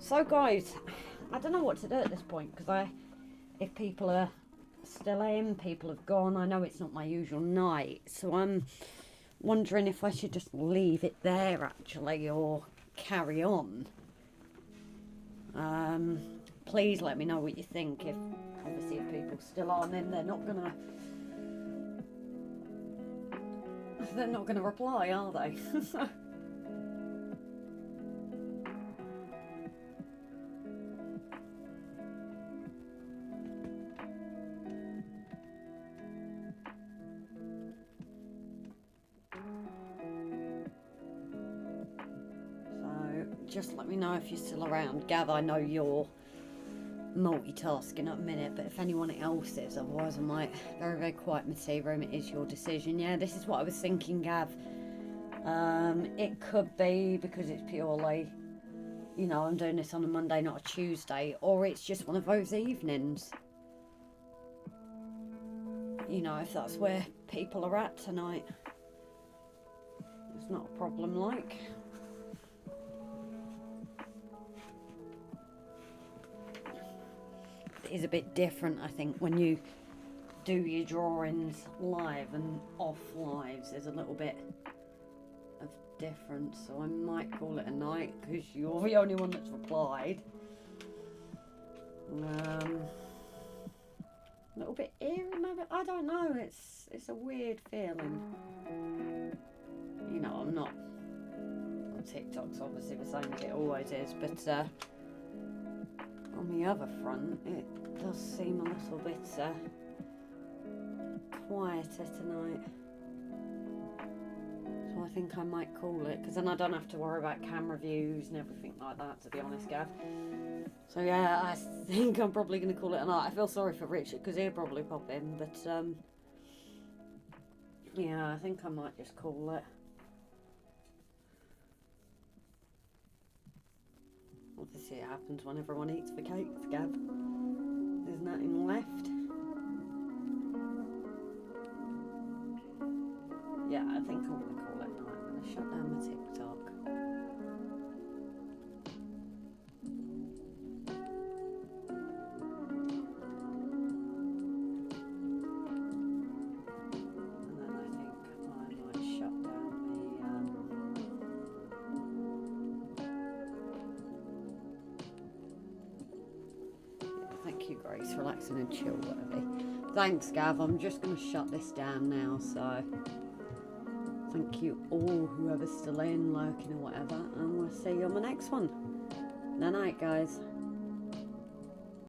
S1: So guys, I don't know what to do at this point, because if people are still in, people have gone, I know it's not my usual night, so I'm wondering if I should just leave it there actually, or carry on. Please let me know what you think. If obviously if people still aren't in, they're not gonna reply, are they? Just let me know if you're still around. Gav, I know you're multitasking at a minute, but if anyone else is, otherwise I might very, very quiet in the tea room. It is your decision. Yeah, this is what I was thinking, Gav. It could be because it's purely, you know, I'm doing this on a Monday, not a Tuesday, or it's just one of those evenings. You know, if that's where people are at tonight, it's not a problem, like. Is a bit different, I think, when you do your drawings live and off lives. There's a little bit of difference, so I might call it a night because you're the only one that's replied. A little bit eerie, maybe. I don't know. It's a weird feeling. You know, I'm not on TikTok's obviously the same as it always is, but on the other front, it does seem a little bit quieter tonight. So I think I might call it, because then I don't have to worry about camera views and everything like that, to be honest, Gav. So yeah, I think I'm probably going to call it a night. I feel sorry for Richard, because he'll probably pop in, but yeah, I think I might just call it. Obviously it happens when everyone eats the cakes, Gav. There's nothing left. Yeah, I think I'm going to call it night. I'm going to shut down my TikTok. Grace, relaxing and chill, whatever. Thanks, Gav. I'm just going to shut this down now, so thank you all, whoever's still in, lurking or whatever, and we'll see you on the next one. Night, guys.